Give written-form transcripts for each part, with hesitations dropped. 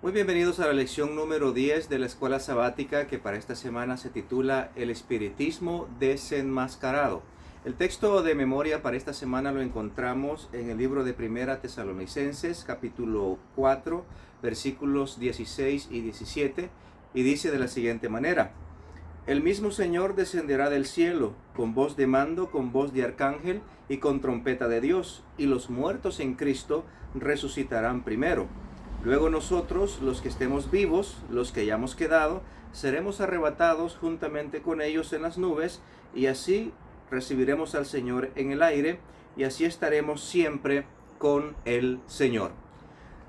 Muy bienvenidos a la lección número 10 de la escuela sabática que para esta semana se titula El espiritismo desenmascarado. El texto de memoria para esta semana lo encontramos en el libro de Primera Tesalonicenses, capítulo 4, versículos 16 y 17, y dice de la siguiente manera: El mismo Señor descenderá del cielo, con voz de mando, con voz de arcángel y con trompeta de Dios, y los muertos en Cristo resucitarán primero. Luego nosotros, los que estemos vivos, los que hayamos quedado, seremos arrebatados juntamente con ellos en las nubes, y así recibiremos al Señor en el aire, y así estaremos siempre con el Señor.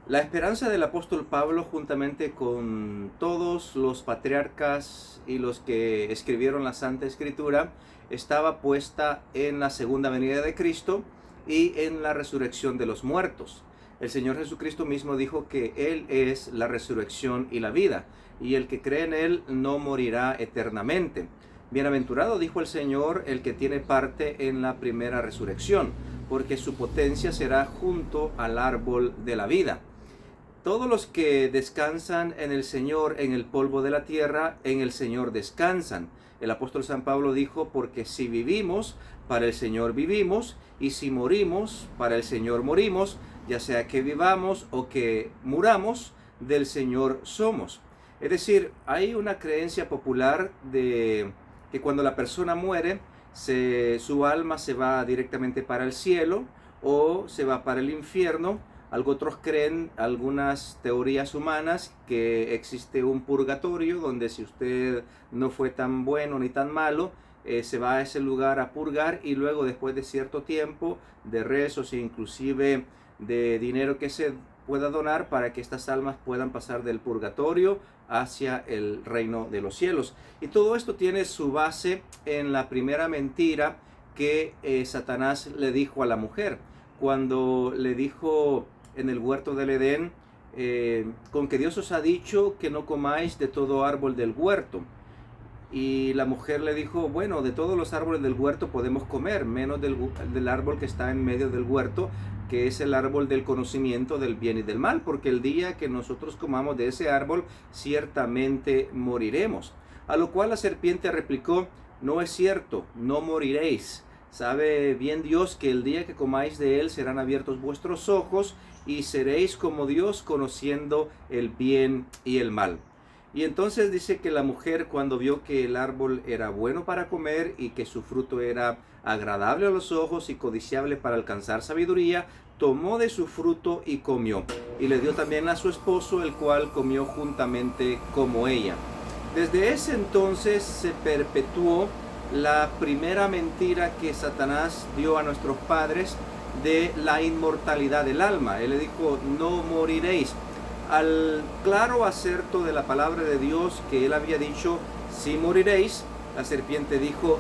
La esperanza del apóstol Pablo, juntamente con todos los patriarcas y los que escribieron la Santa Escritura, estaba puesta en la segunda venida de Cristo y en la resurrección de los muertos. El Señor Jesucristo mismo dijo que Él es la resurrección y la vida, y el que cree en Él no morirá eternamente. Bienaventurado, dijo el Señor, el que tiene parte en la primera resurrección, porque su potencia será junto al árbol de la vida. Todos los que descansan en el Señor, en el polvo de la tierra, en el Señor descansan. El apóstol San Pablo dijo: porque si vivimos, para el Señor vivimos, y si morimos, para el Señor morimos, ya sea que vivamos o que muramos, del Señor somos. Es decir, hay una creencia popular de que cuando la persona muere, su alma se va directamente para el cielo o se va para el infierno. Otros creen, algunas teorías humanas, que existe un purgatorio donde si usted no fue tan bueno ni tan malo, se va a ese lugar a purgar, y luego después de cierto tiempo de rezos e inclusive de dinero que se pueda donar para que estas almas puedan pasar del purgatorio hacia el reino de los cielos. Y todo esto tiene su base en la primera mentira que Satanás le dijo a la mujer, cuando le dijo en el huerto del Edén, con que Dios os ha dicho que no comáis de todo árbol del huerto. Y la mujer le dijo: bueno, de todos los árboles del huerto podemos comer, menos del árbol que está en medio del huerto, que es el árbol del conocimiento del bien y del mal, porque el día que nosotros comamos de ese árbol, ciertamente moriremos. A lo cual la serpiente replicó: no es cierto, no moriréis. Sabe bien Dios que el día que comáis de él serán abiertos vuestros ojos, y seréis como Dios, conociendo el bien y el mal. Y entonces dice que la mujer, cuando vio que el árbol era bueno para comer y que su fruto era agradable a los ojos y codiciable para alcanzar sabiduría, tomó de su fruto y comió. Y le dio también a su esposo, el cual comió juntamente como ella. Desde ese entonces se perpetuó la primera mentira que Satanás dio a nuestros padres de la inmortalidad del alma. Él le dijo: no moriréis. Al claro acerto de la palabra de Dios, que él había dicho: sí moriréis, la serpiente dijo: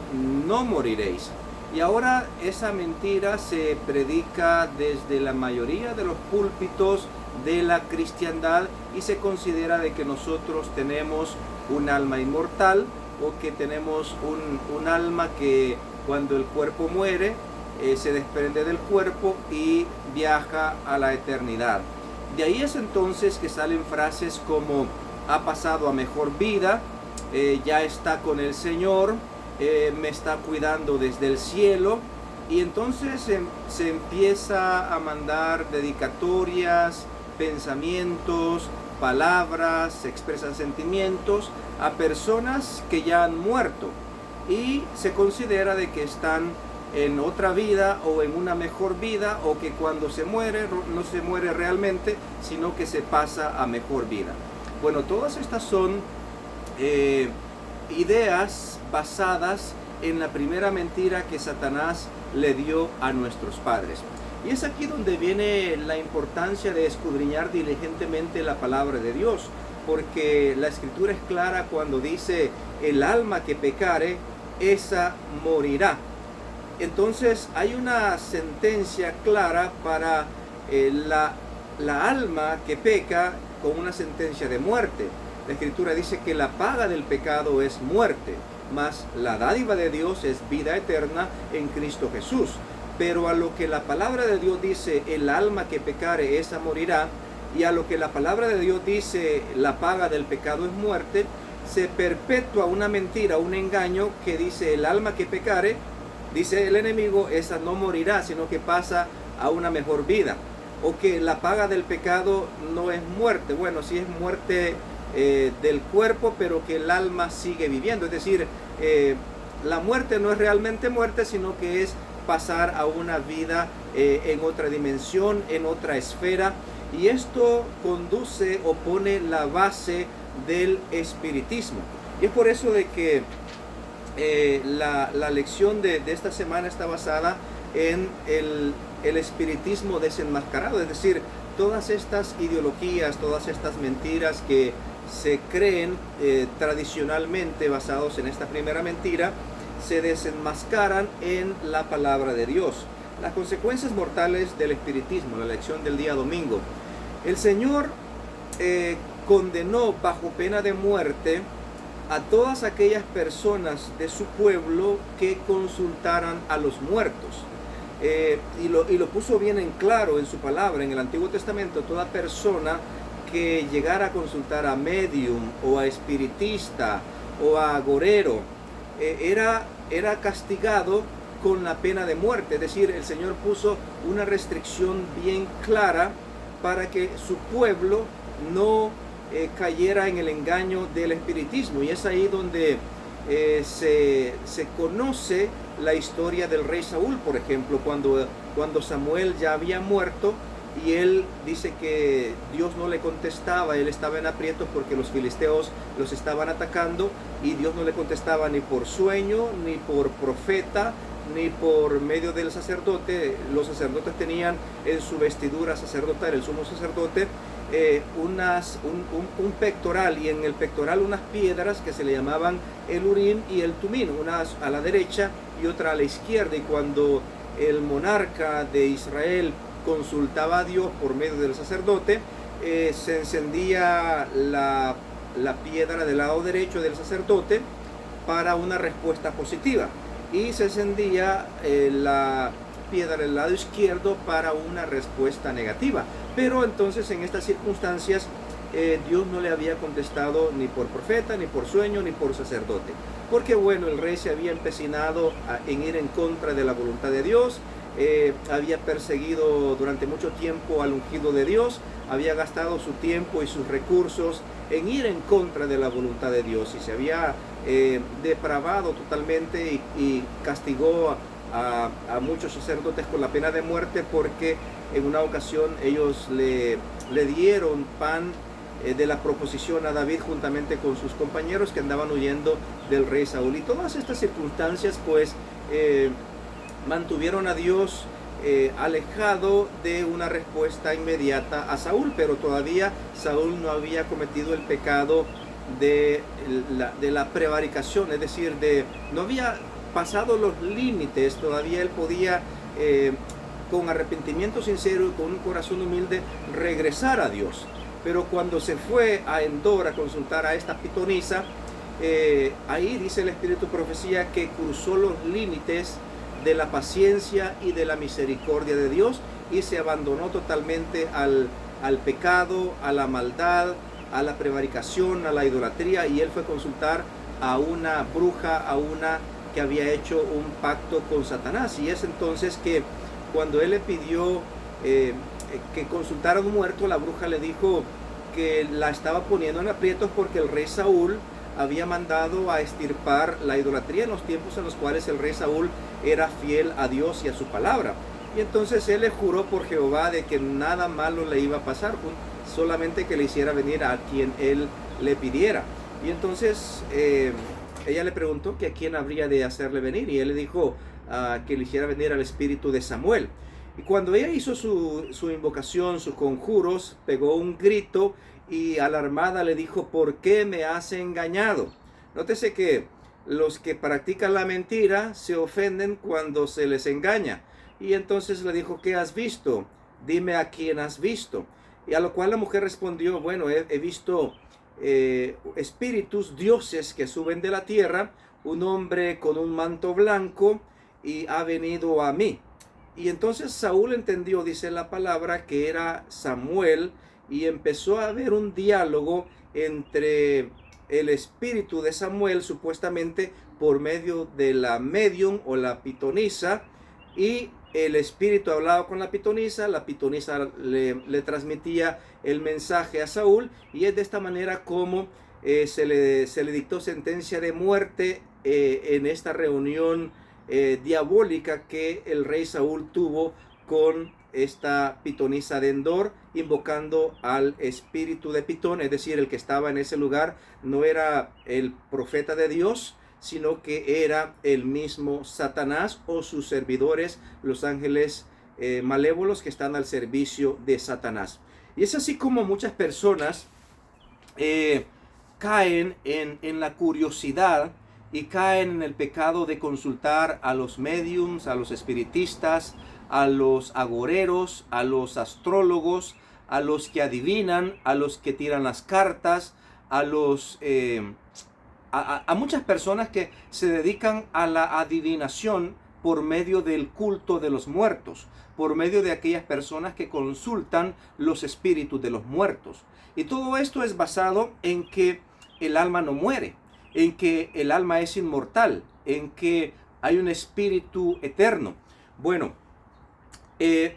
no moriréis. Y ahora esa mentira se predica desde la mayoría de los púlpitos de la cristiandad, y se considera de que nosotros tenemos un alma inmortal, o que tenemos un alma que cuando el cuerpo muere, se desprende del cuerpo y viaja a la eternidad. De ahí es entonces que salen frases como: ha pasado a mejor vida, ya está con el Señor, me está cuidando desde el cielo. Y entonces se empieza a mandar dedicatorias, pensamientos, palabras, se expresan sentimientos a personas que ya han muerto, y se considera de que están en otra vida o en una mejor vida, o que cuando se muere no se muere realmente, sino que se pasa a mejor vida. Bueno, todas estas son ideas basadas en la primera mentira que Satanás le dio a nuestros padres. Y es aquí donde viene la importancia de escudriñar diligentemente la palabra de Dios, porque la Escritura es clara cuando dice: el alma que pecare, esa morirá. Entonces hay una sentencia clara para la alma que peca, con una sentencia de muerte. La Escritura dice que la paga del pecado es muerte, mas la dádiva de Dios es vida eterna en Cristo Jesús. Pero a lo que la palabra de Dios dice: el alma que pecare, esa morirá, y a lo que la palabra de Dios dice, la paga del pecado es muerte, se perpetúa una mentira, un engaño que dice el alma que pecare, dice el enemigo, esa no morirá, sino que pasa a una mejor vida. O que la paga del pecado no es muerte. Bueno, sí es muerte del cuerpo, pero que el alma sigue viviendo. Es decir, la muerte no es realmente muerte, sino que es pasar a una vida en otra dimensión, en otra esfera. Y esto conduce o pone la base del espiritismo. Y es por eso de que la lección de esta semana está basada en el espiritismo desenmascarado, es decir, todas estas ideologías, todas estas mentiras que se creen tradicionalmente basados en esta primera mentira, se desenmascaran en la palabra de Dios. Las consecuencias mortales del espiritismo, la lección del día domingo. El Señor condenó bajo pena de muerte a todas aquellas personas de su pueblo que consultaran a los muertos. Y lo puso bien en claro en su palabra. En el Antiguo Testamento, toda persona que llegara a consultar a medium o a espiritista o a agorero era castigado con la pena de muerte. Es decir, el Señor puso una restricción bien clara para que su pueblo no cayera en el engaño del espiritismo. Y es ahí donde se conoce la historia del rey Saúl, por ejemplo, cuando Samuel ya había muerto y él dice que Dios no le contestaba, él estaba en aprietos porque los filisteos los estaban atacando y Dios no le contestaba ni por sueño, ni por profeta, ni por medio del sacerdote. Los sacerdotes tenían en su vestidura sacerdotal, el sumo sacerdote, un pectoral, y en el pectoral unas piedras que se le llamaban el Urim y el Tumim, una a la derecha y otra a la izquierda. Y cuando el monarca de Israel consultaba a Dios por medio del sacerdote, se encendía la piedra del lado derecho del sacerdote para una respuesta positiva, y se encendía la piedra del lado izquierdo para una respuesta negativa. Pero entonces en estas circunstancias Dios no le había contestado ni por profeta, ni por sueño, ni por sacerdote, porque bueno, el rey se había empecinado en ir en contra de la voluntad de Dios, había perseguido durante mucho tiempo al ungido de Dios, había gastado su tiempo y sus recursos en ir en contra de la voluntad de Dios, y se había depravado totalmente y castigó a muchos sacerdotes con la pena de muerte, porque en una ocasión ellos le dieron pan de la proposición a David juntamente con sus compañeros que andaban huyendo del rey Saúl. Y todas estas circunstancias pues mantuvieron a Dios alejado de una respuesta inmediata a Saúl, pero todavía Saúl no había cometido el pecado de la prevaricación, es decir, no había pasado los límites. Todavía él podía con arrepentimiento sincero y con un corazón humilde regresar a Dios. Pero cuando se fue a Endor a consultar a esta pitonisa, ahí dice el Espíritu Profecía que cruzó los límites de la paciencia y de la misericordia de Dios y se abandonó totalmente al pecado, a la maldad, a la prevaricación, a la idolatría, y él fue a consultar a una bruja, a una que había hecho un pacto con Satanás. Y es entonces que cuando él le pidió que consultara a un muerto, la bruja le dijo que la estaba poniendo en aprietos porque el rey Saúl había mandado a extirpar la idolatría en los tiempos en los cuales el rey Saúl era fiel a Dios y a su palabra. Y entonces él le juró por Jehová de que nada malo le iba a pasar, solamente que le hiciera venir a quien él le pidiera. Y entonces ella le preguntó que a quién habría de hacerle venir, y él le dijo que le hiciera venir al espíritu de Samuel. Y cuando ella hizo su invocación, sus conjuros, pegó un grito y alarmada le dijo: ¿por qué me has engañado? Nótese que los que practican la mentira se ofenden cuando se les engaña. Y entonces le dijo: ¿qué has visto? Dime a quién has visto. Y a lo cual la mujer respondió: bueno, he visto espíritus, dioses que suben de la tierra, un hombre con un manto blanco, y ha venido a mí. Y entonces Saúl entendió, dice la palabra, que era Samuel y empezó a haber un diálogo entre el espíritu de Samuel, supuestamente por medio de la medium o la pitonisa, y el espíritu hablaba con la pitonisa le transmitía el mensaje a Saúl, y es de esta manera como se le dictó sentencia de muerte en esta reunión diabólica que el rey Saúl tuvo con esta pitonisa de Endor, invocando al espíritu de Pitón, es decir, el que estaba en ese lugar no era el profeta de Dios, sino que era el mismo Satanás o sus servidores, los ángeles malévolos que están al servicio de Satanás. Y es así como muchas personas caen en la curiosidad y caen en el pecado de consultar a los médiums, a los espiritistas, a los agoreros, a los astrólogos, a los que adivinan, a los que tiran las cartas, a muchas personas que se dedican a la adivinación por medio del culto de los muertos, por medio de aquellas personas que consultan los espíritus de los muertos. Y todo esto es basado en que el alma no muere, en que el alma es inmortal, en que hay un espíritu eterno. Bueno,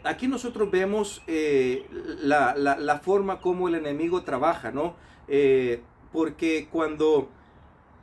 aquí nosotros vemos la forma como el enemigo trabaja, ¿no? Porque cuando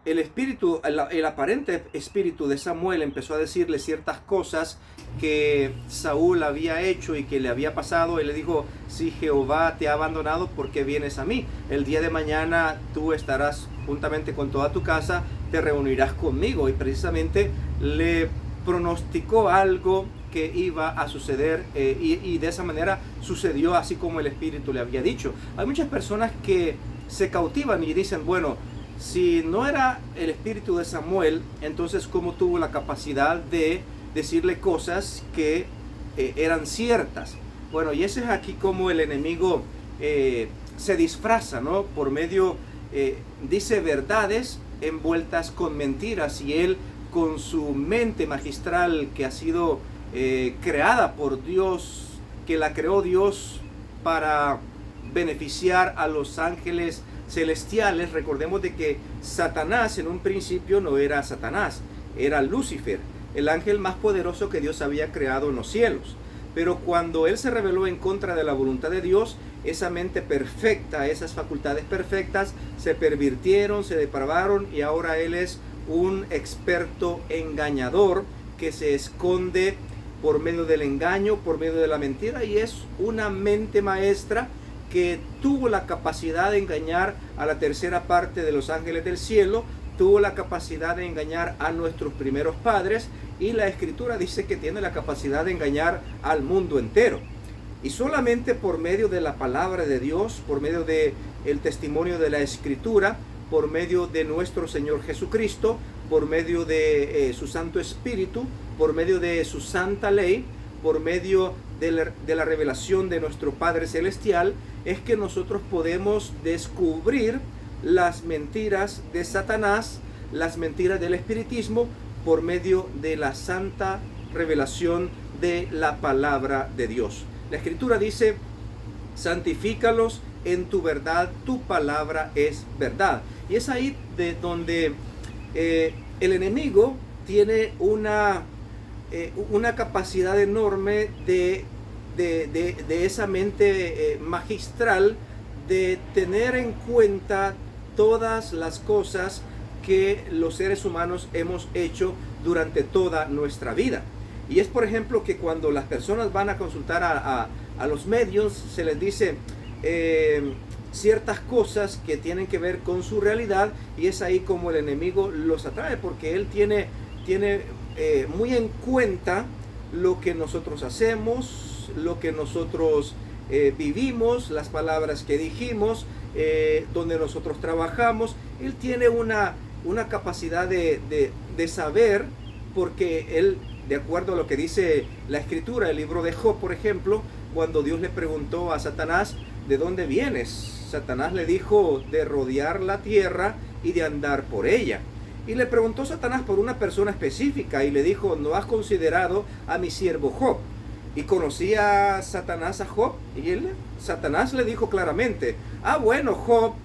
el aparente espíritu de Samuel empezó a decirle ciertas cosas que Saúl había hecho y que le había pasado, él le dijo: si Jehová te ha abandonado, ¿por qué vienes a mí? El día de mañana tú estarás juntamente con toda tu casa, te reunirás conmigo. Y precisamente le pronosticó algo que iba a suceder y de esa manera sucedió así como el espíritu le había dicho. Hay muchas personas que se cautivan y dicen: bueno, si no era el espíritu de Samuel, entonces ¿cómo tuvo la capacidad de decirle cosas que eran ciertas? Bueno, y ese es aquí como el enemigo se disfraza, ¿no? Por medio, dice verdades envueltas con mentiras, y él, con su mente magistral que ha sido creada por Dios, que la creó Dios para beneficiar a los ángeles celestiales. Recordemos de que Satanás en un principio no era Satanás, era Lucifer, el ángel más poderoso que Dios había creado en los cielos. Pero cuando él se rebeló en contra de la voluntad de Dios, esa mente perfecta, esas facultades perfectas se pervirtieron, se depravaron, y ahora él es un experto engañador que se esconde por medio del engaño, por medio de la mentira, y es una mente maestra que tuvo la capacidad de engañar a la tercera parte de los ángeles del cielo, tuvo la capacidad de engañar a nuestros primeros padres, y la Escritura dice que tiene la capacidad de engañar al mundo entero. Y solamente por medio de la palabra de Dios, por medio del testimonio de la Escritura, por medio de nuestro Señor Jesucristo, por medio de su Santo Espíritu, por medio de su santa ley, por medio de la revelación de nuestro Padre Celestial, es que nosotros podemos descubrir las mentiras de Satanás, las mentiras del espiritismo, por medio de la santa revelación de la palabra de Dios. La Escritura dice: santifícalos en tu verdad, tu palabra es verdad. Y es ahí de donde el enemigo tiene una capacidad enorme de esa mente magistral de tener en cuenta todas las cosas que los seres humanos hemos hecho durante toda nuestra vida. Y es, por ejemplo, que cuando las personas van a consultar a los medios, se les dice ciertas cosas que tienen que ver con su realidad, y es ahí como el enemigo los atrae, porque él tiene muy en cuenta lo que nosotros hacemos, lo que nosotros vivimos, las palabras que dijimos, donde nosotros trabajamos. Él tiene una capacidad de saber, porque él, de acuerdo a lo que dice la Escritura, el libro de Job, por ejemplo, cuando Dios le preguntó a Satanás: ¿de dónde vienes? Satanás le dijo: de rodear la tierra y de andar por ella. Y le preguntó Satanás por una persona específica y le dijo: ¿no has considerado a mi siervo Job? Y conocía a Satanás a Job, y Satanás le dijo claramente, bueno, Job,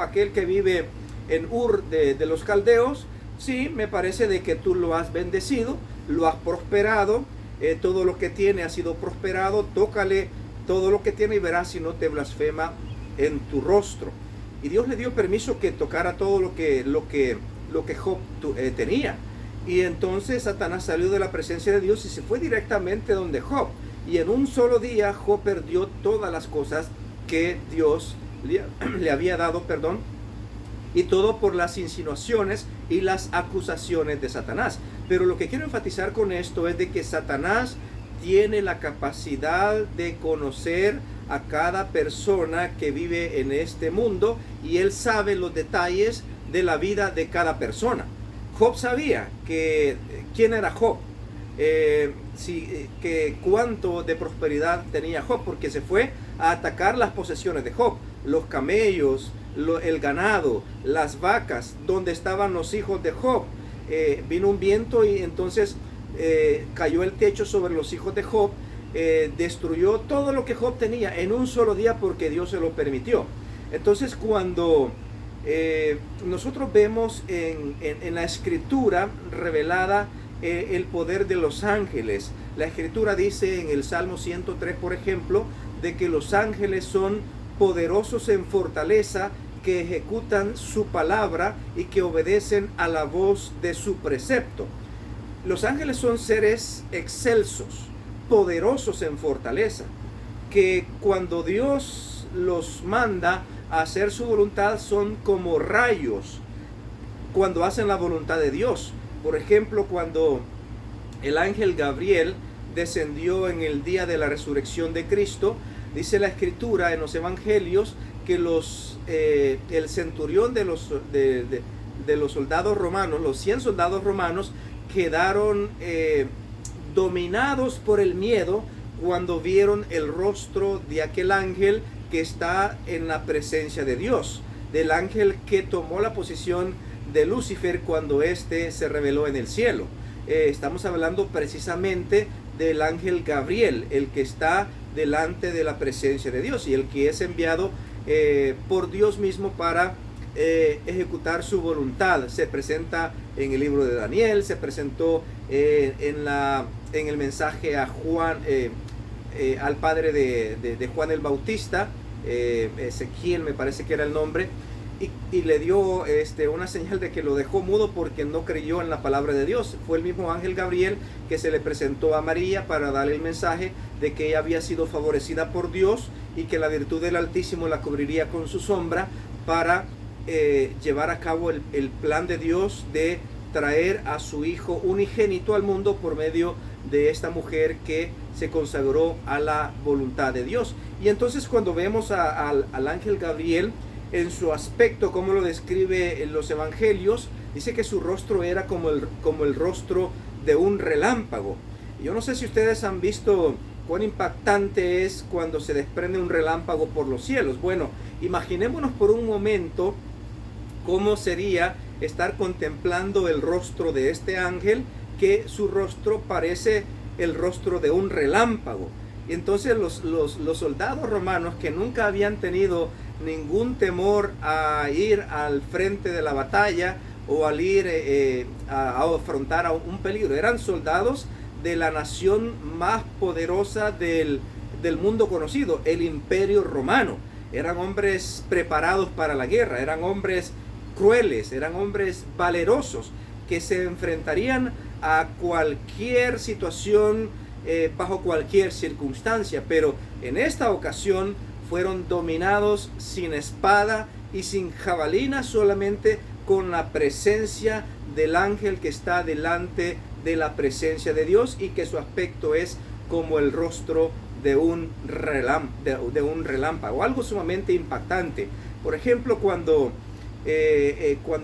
aquel que vive en Ur de los caldeos, sí, me parece de que tú lo has bendecido, lo has prosperado, todo lo que tiene ha sido prosperado, tócale todo lo que tiene y verás si no te blasfema en tu rostro. Y Dios le dio permiso que tocara todo lo que Job tenía. Y entonces Satanás salió de la presencia de Dios y se fue directamente donde Job. Y en un solo día Job perdió todas las cosas que Dios le había dado, y todo por las insinuaciones y las acusaciones de Satanás. Pero lo que quiero enfatizar con esto es de que Satanás tiene la capacidad de conocer a cada persona que vive en este mundo, y él sabe los detalles de la vida de cada persona. Job sabía quién era Job, que cuánto de prosperidad tenía Job, porque se fue a atacar las posesiones de Job, los camellos, el ganado, las vacas, donde estaban los hijos de Job. Vino un viento y entonces cayó el techo sobre los hijos de Job, destruyó todo lo que Job tenía en un solo día porque Dios se lo permitió. Entonces cuando nosotros vemos en la escritura revelada el poder de los ángeles, la escritura dice en el Salmo 103, por ejemplo, de que los ángeles son poderosos en fortaleza, que ejecutan su palabra y que obedecen a la voz de su precepto. Los ángeles son seres excelsos, poderosos en fortaleza, que cuando Dios los manda a hacer su voluntad son como rayos cuando hacen la voluntad de Dios. Por ejemplo, cuando el ángel Gabriel descendió en el día de la resurrección de Cristo, dice la escritura en los evangelios que el centurión de los soldados romanos, los 100 soldados romanos, quedaron dominados por el miedo cuando vieron el rostro de aquel ángel que está en la presencia de Dios, del ángel que tomó la posición de Lucifer cuando éste se reveló en el cielo. Estamos hablando precisamente del ángel Gabriel, el que está delante de la presencia de Dios y el que es enviado por Dios mismo para ejecutar su voluntad. Se presenta en el libro de Daniel, se presentó en el mensaje a Juan, al padre de Juan el Bautista, Ezequiel me parece que era el nombre, y le dio una señal de que lo dejó mudo porque no creyó en la palabra de Dios. Fue el mismo ángel Gabriel que se le presentó a María para darle el mensaje de que ella había sido favorecida por Dios y que la virtud del Altísimo la cubriría con su sombra para llevar a cabo el plan de Dios de traer a su hijo unigénito al mundo por medio de esta mujer que se consagró a la voluntad de Dios. Y entonces cuando vemos al ángel Gabriel en su aspecto, como lo describe en los evangelios, dice que su rostro era como el rostro de un relámpago. Yo no sé si ustedes han visto cuán impactante es cuando se desprende un relámpago por los cielos. Bueno, imaginémonos por un momento cómo sería estar contemplando el rostro de este ángel, que su rostro parece el rostro de un relámpago. Y entonces los soldados romanos, que nunca habían tenido ningún temor a ir al frente de la batalla o al ir a afrontar a un peligro, eran soldados de la nación más poderosa del mundo conocido, el Imperio Romano. Eran hombres preparados para la guerra, eran hombres crueles, eran hombres valerosos que se enfrentarían a cualquier situación, bajo cualquier circunstancia, pero en esta ocasión fueron dominados sin espada y sin jabalina, solamente con la presencia del ángel que está delante de la presencia de Dios y que su aspecto es como el rostro de un relámpago, algo sumamente impactante. Por ejemplo, cuando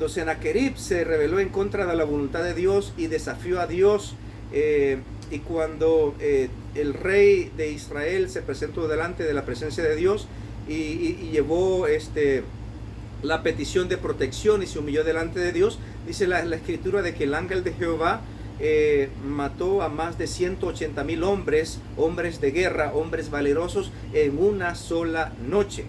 Sennacherib se rebeló en contra de la voluntad de Dios y desafió a Dios, y cuando el rey de Israel se presentó delante de la presencia de Dios y llevó la petición de protección y se humilló delante de Dios, dice la escritura de que el ángel de Jehová mató a más de 180,000 hombres, hombres de guerra, hombres valerosos en una sola noche.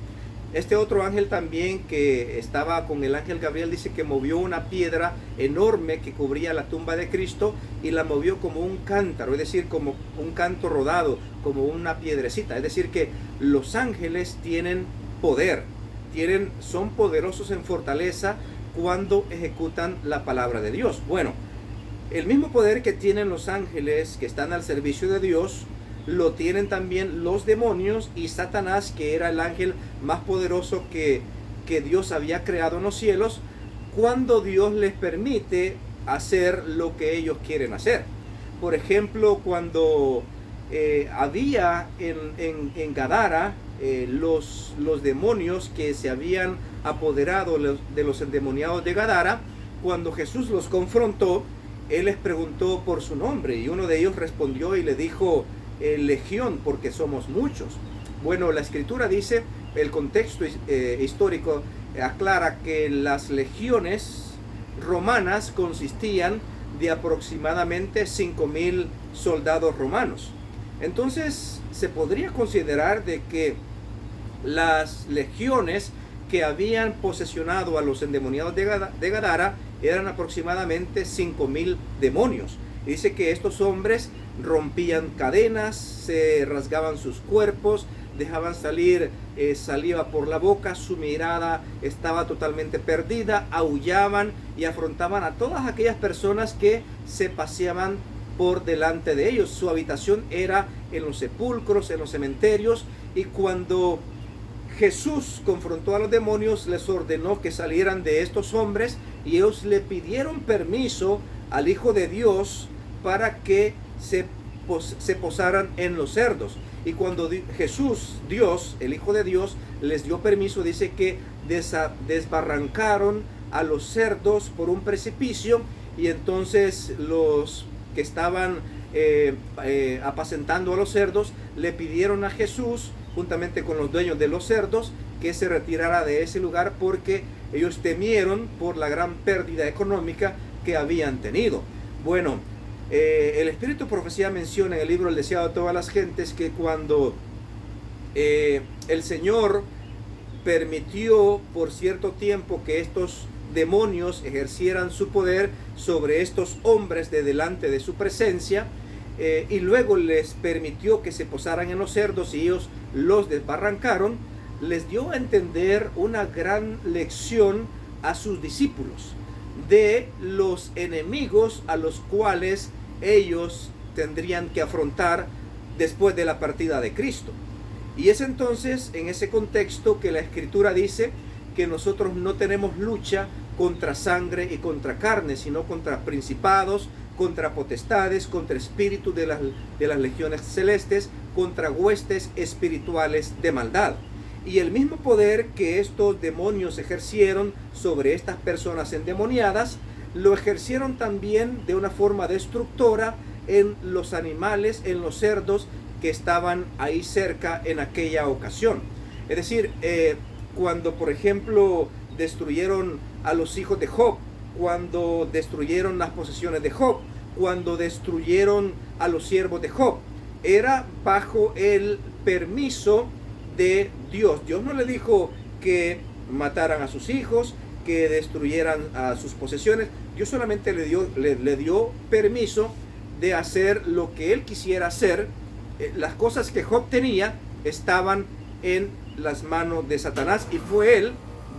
Este otro ángel también, que estaba con el ángel Gabriel, dice que movió una piedra enorme que cubría la tumba de Cristo y la movió como un cántaro, es decir, como un canto rodado, como una piedrecita. Es decir, que los ángeles tienen poder, son poderosos en fortaleza cuando ejecutan la palabra de Dios. Bueno, el mismo poder que tienen los ángeles que están al servicio de Dios, lo tienen también los demonios y Satanás, que era el ángel más poderoso que Dios había creado en los cielos, cuando Dios les permite hacer lo que ellos quieren hacer. Por ejemplo, cuando había en Gadara los demonios que se habían apoderado de los endemoniados de Gadara, cuando Jesús los confrontó, Él les preguntó por su nombre y uno de ellos respondió y le dijo, legión, porque somos muchos. Bueno, la escritura dice, el contexto histórico aclara que las legiones romanas consistían de aproximadamente 5,000 soldados romanos. Entonces se podría considerar de que las legiones que habían posesionado a los endemoniados de Gadara eran aproximadamente 5,000 demonios. Dice que estos hombres rompían cadenas, se rasgaban sus cuerpos, dejaban salir saliva por la boca, su mirada estaba totalmente perdida, aullaban y afrontaban a todas aquellas personas que se paseaban por delante de ellos. Su habitación era en los sepulcros, en los cementerios, y cuando Jesús confrontó a los demonios, les ordenó que salieran de estos hombres y ellos le pidieron permiso al Hijo de Dios para que se posaran en los cerdos. Y cuando Jesús, Dios, el Hijo de Dios, les dio permiso, dice que desbarrancaron a los cerdos por un precipicio, y entonces los que estaban apacentando a los cerdos le pidieron a Jesús, juntamente con los dueños de los cerdos, que se retirara de ese lugar porque ellos temieron por la gran pérdida económica que habían tenido. Bueno, el Espíritu de Profecía menciona en el libro El Deseado de Todas las Gentes que cuando el Señor permitió por cierto tiempo que estos demonios ejercieran su poder sobre estos hombres de delante de su presencia, y luego les permitió que se posaran en los cerdos y ellos los desbarrancaron, les dio a entender una gran lección a sus discípulos de los enemigos a los cuales ellos tendrían que afrontar después de la partida de Cristo. Y es entonces en ese contexto que la Escritura dice que nosotros no tenemos lucha contra sangre y contra carne, sino contra principados, contra potestades, contra espíritus de las legiones celestes, contra huestes espirituales de maldad. Y el mismo poder que estos demonios ejercieron sobre estas personas endemoniadas, lo ejercieron también de una forma destructora en los animales, en los cerdos que estaban ahí cerca en aquella ocasión. Es decir, cuando por ejemplo destruyeron a los hijos de Job, cuando destruyeron las posesiones de Job, cuando destruyeron a los siervos de Job, era bajo el permiso de Dios. Dios no le dijo que mataran a sus hijos, que destruyeran a sus posesiones. Dios solamente le dio permiso de hacer lo que él quisiera hacer. Las cosas que Job tenía estaban en las manos de Satanás, y fue él,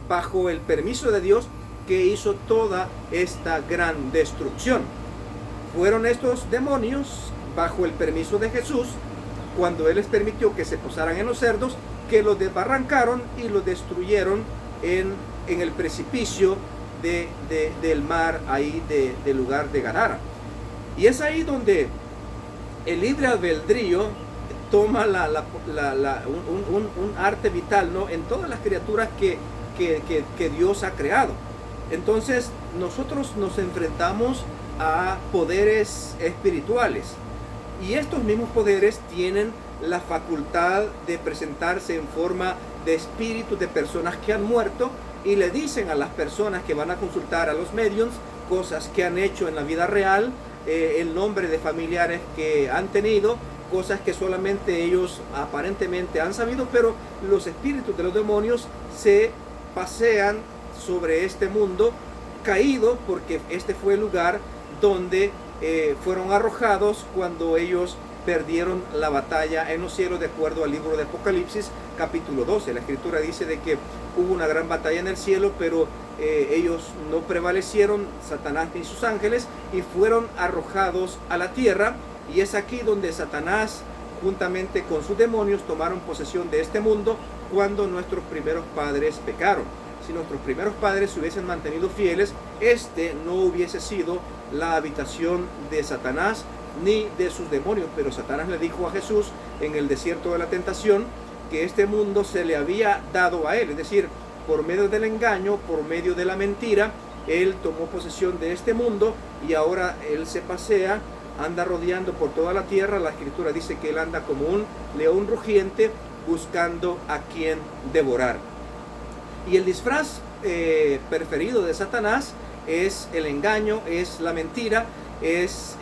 bajo el permiso de Dios, que hizo toda esta gran destrucción. Fueron estos demonios, bajo el permiso de Jesús, cuando él les permitió que se posaran en los cerdos, que los desbarrancaron y los destruyeron en el precipicio del mar, ahí del lugar de Gadara. Y es ahí donde el libre albedrío toma un arte vital, ¿no?, en todas las criaturas que Dios ha creado. Entonces nosotros nos enfrentamos a poderes espirituales, y estos mismos poderes tienen la facultad de presentarse en forma de espíritus de personas que han muerto, y le dicen a las personas que van a consultar a los mediums cosas que han hecho en la vida real, el nombre de familiares que han tenido, cosas que solamente ellos aparentemente han sabido, pero los espíritus de los demonios se pasean sobre este mundo caído, porque este fue el lugar donde fueron arrojados cuando ellos perdieron la batalla en los cielos, de acuerdo al libro de Apocalipsis capítulo 12. La escritura dice de que hubo una gran batalla en el cielo, pero ellos no prevalecieron, Satanás ni sus ángeles, y fueron arrojados a la tierra. Y es aquí donde Satanás, juntamente con sus demonios, tomaron posesión de este mundo cuando nuestros primeros padres pecaron. Si nuestros primeros padres se hubiesen mantenido fieles, este no hubiese sido la habitación de Satanás ni de sus demonios. Pero Satanás le dijo a Jesús en el desierto de la tentación que este mundo se le había dado a él, es decir, por medio del engaño, por medio de la mentira, él tomó posesión de este mundo y ahora él se pasea, anda rodeando por toda la tierra. La escritura dice que él anda como un león rugiente buscando a quien devorar. Y el disfraz preferido de Satanás es el engaño, es la mentira, es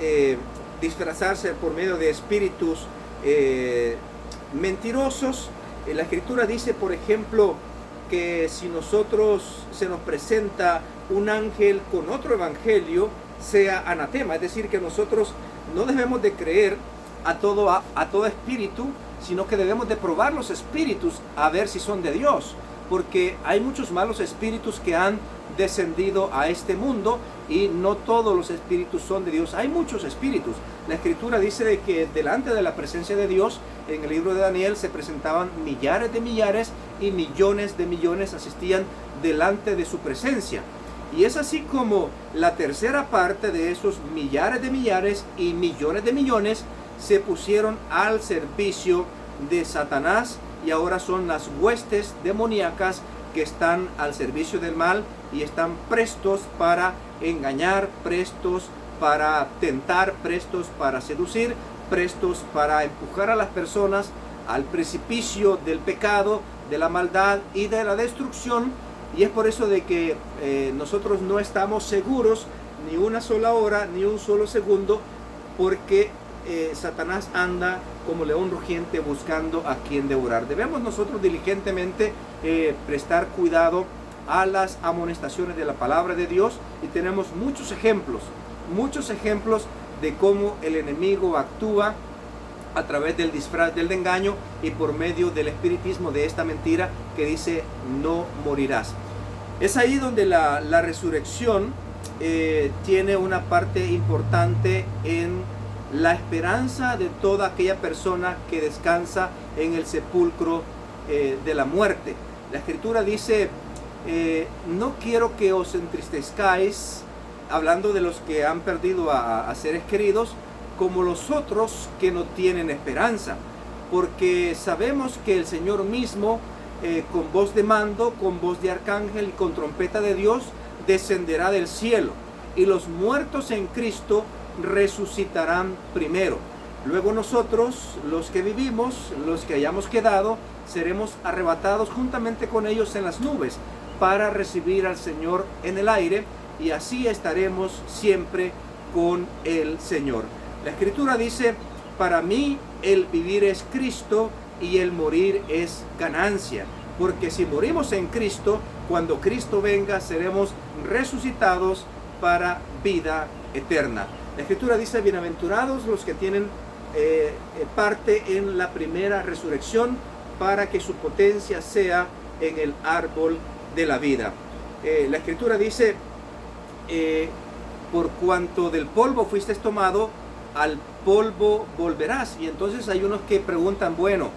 disfrazarse por medio de espíritus mentirosos. La escritura dice, por ejemplo, que si nosotros se nos presenta un ángel con otro evangelio, sea anatema, es decir, que nosotros no debemos de creer a todo espíritu, sino que debemos de probar los espíritus a ver si son de Dios, porque hay muchos malos espíritus que han descendido a este mundo y no todos los espíritus son de Dios. Hay muchos espíritus. La escritura dice de que delante de la presencia de Dios, en el libro de Daniel, se presentaban millares de millares y millones de millones asistían delante de su presencia. Y es así como la tercera parte de esos millares de millares y millones de millones se pusieron al servicio de Satanás, y ahora son las huestes demoníacas que están al servicio del mal y están prestos para engañar, prestos para tentar, prestos para seducir, prestos para empujar a las personas al precipicio del pecado, de la maldad y de la destrucción. Y es por eso de que nosotros no estamos seguros ni una sola hora, ni un solo segundo, porque Satanás anda como león rugiente buscando a quien devorar. Debemos nosotros diligentemente prestar cuidado a las amonestaciones de la palabra de Dios, y tenemos muchos ejemplos de cómo el enemigo actúa a través del disfraz del engaño y por medio del espiritismo de esta mentira que dice no morirás. Es ahí donde la resurrección tiene una parte importante en la esperanza de toda aquella persona que descansa en el sepulcro de la muerte. La escritura dice, no quiero que os entristezcáis, hablando de los que han perdido a seres queridos, como los otros que no tienen esperanza, porque sabemos que el Señor mismo, con voz de mando, con voz de arcángel y con trompeta de Dios, descenderá del cielo, y los muertos en Cristo resucitarán primero. Luego nosotros, los que vivimos, los que hayamos quedado, seremos arrebatados juntamente con ellos en las nubes para recibir al Señor en el aire, y así estaremos siempre con el Señor. La escritura dice, para mí el vivir es Cristo y el morir es ganancia, porque si morimos en Cristo, cuando Cristo venga seremos resucitados para vida eterna. La escritura dice, bienaventurados los que tienen parte en la primera resurrección, para que su potencia sea en el árbol de la vida. La escritura dice, por cuanto del polvo fuiste tomado, al polvo volverás. Y entonces hay unos que preguntan, bueno,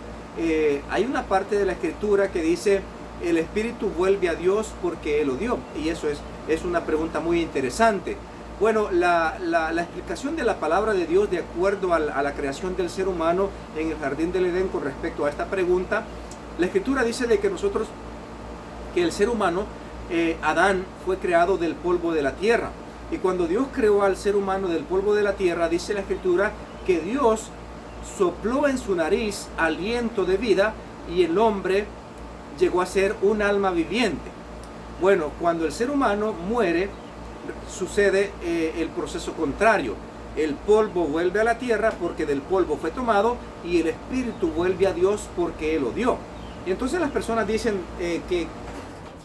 hay una parte de la escritura que dice, el espíritu vuelve a Dios porque Él lo dio. Y eso es una pregunta muy interesante. Bueno, la explicación de la palabra de Dios de acuerdo a la creación del ser humano en el jardín del Edén con respecto a esta pregunta, la escritura dice de que que el ser humano, Adán, fue creado del polvo de la tierra. Y cuando Dios creó al ser humano del polvo de la tierra, dice la escritura que Dios sopló en su nariz aliento de vida y el hombre llegó a ser un alma viviente. Bueno, cuando el ser humano muere, sucede el proceso contrario. el polvo vuelve a la tierra porque del polvo fue tomado, y el espíritu vuelve a Dios porque Él lo dio. Y entonces las personas dicen que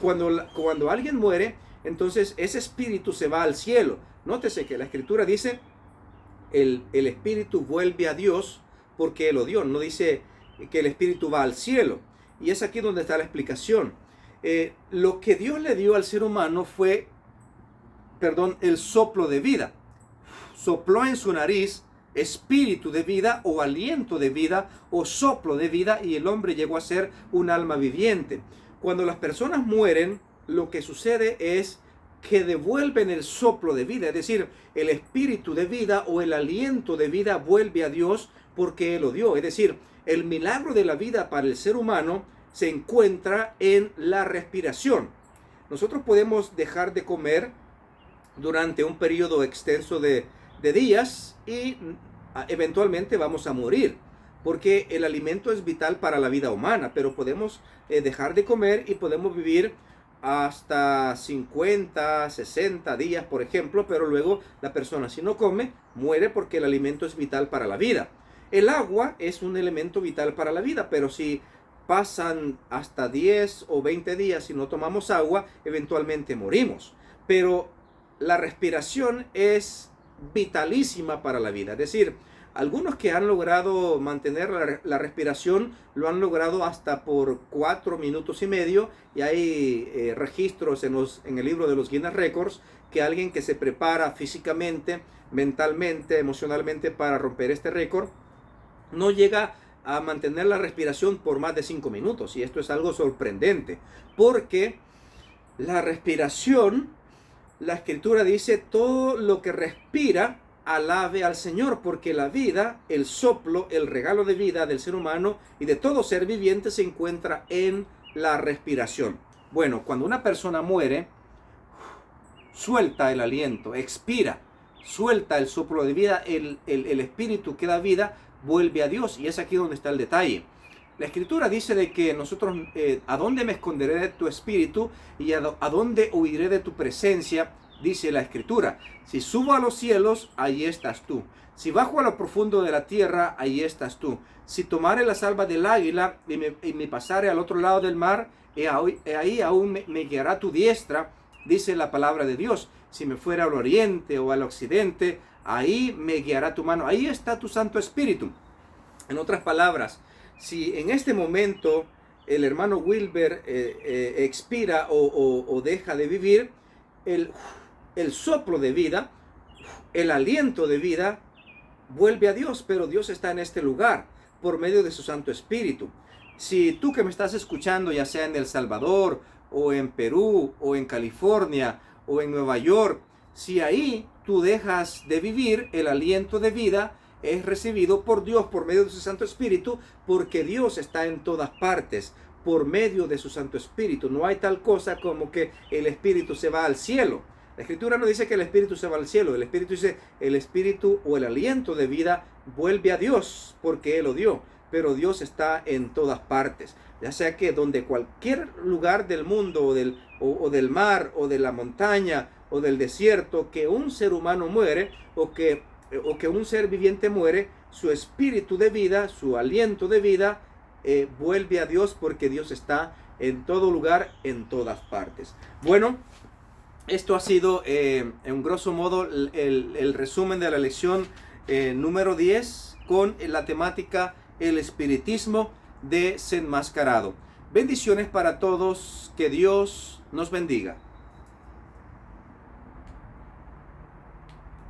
cuando alguien muere, entonces ese espíritu se va al cielo. Nótese que la escritura dice, el espíritu vuelve a Dios porque Él lo dio. No dice que el espíritu va al cielo. Y es aquí donde está la explicación. Lo que Dios le dio al ser humano fue, el soplo de vida. Sopló en su nariz espíritu de vida, o aliento de vida, o soplo de vida, y el hombre llegó a ser un alma viviente. Cuando las personas mueren, lo que sucede es que devuelven el soplo de vida, es decir, el espíritu de vida o el aliento de vida vuelve a Dios porque Él lo dio. Es decir, el milagro de la vida para el ser humano se encuentra en la respiración. Nosotros podemos dejar de comer durante un periodo extenso de días y eventualmente vamos a morir, porque el alimento es vital para la vida humana, pero podemos dejar de comer y podemos vivir hasta 50, 60 días, por ejemplo, pero luego la persona, si no come, muere porque el alimento es vital para la vida. El agua es un elemento vital para la vida, pero si pasan hasta 10 o 20 días y no tomamos agua, eventualmente morimos. Pero la respiración es vitalísima para la vida. Es decir, algunos que han logrado mantener la respiración lo han logrado hasta por 4 minutos y medio, y hay registros en el libro de los Guinness Records que alguien que se prepara físicamente, mentalmente, emocionalmente para romper este récord, no llega a mantener la respiración por más de 5 minutos. Y esto es algo sorprendente, porque la respiración, la escritura dice, todo lo que respira alabe al Señor, porque la vida, el soplo, el regalo de vida del ser humano y de todo ser viviente se encuentra en la respiración. Bueno, cuando una persona muere, suelta el aliento, expira, suelta el soplo de vida, el espíritu que da vida vuelve a Dios, y es aquí donde está el detalle. La escritura dice de que nosotros, ¿a dónde me esconderé de tu espíritu y a dónde huiré de tu presencia? Dice la escritura, si subo a los cielos, allí estás tú. Si bajo a lo profundo de la tierra, allí estás tú. Si tomare las alas del águila y me pasare al otro lado del mar, ahí aún me guiará tu diestra, dice la palabra de Dios. Si me fuera al oriente o al occidente, ahí me guiará tu mano. Ahí está tu Santo Espíritu. En otras palabras, si en este momento el hermano Wilber expira o deja de vivir, el soplo de vida, el aliento de vida, vuelve a Dios, pero Dios está en este lugar por medio de su Santo Espíritu. Si tú que me estás escuchando, ya sea en El Salvador, o en Perú, o en California, o en Nueva York, si ahí tú dejas de vivir, el aliento de vida es recibido por Dios por medio de su Santo Espíritu, porque Dios está en todas partes por medio de su Santo Espíritu. No hay tal cosa como que el Espíritu se va al cielo. La Escritura no dice que el Espíritu se va al cielo. El Espíritu dice, el Espíritu o el aliento de vida vuelve a Dios porque Él lo dio. Pero Dios está en todas partes. Ya sea que donde cualquier lugar del mundo o del mar o de la montaña o del desierto, que un ser humano muere o que un ser viviente muere, su espíritu de vida, su aliento de vida vuelve a Dios porque Dios está en todo lugar, en todas partes. Bueno, esto ha sido en grosso modo el resumen de la lección número 10 con la temática el espiritismo desenmascarado. Bendiciones para todos, que Dios nos bendiga.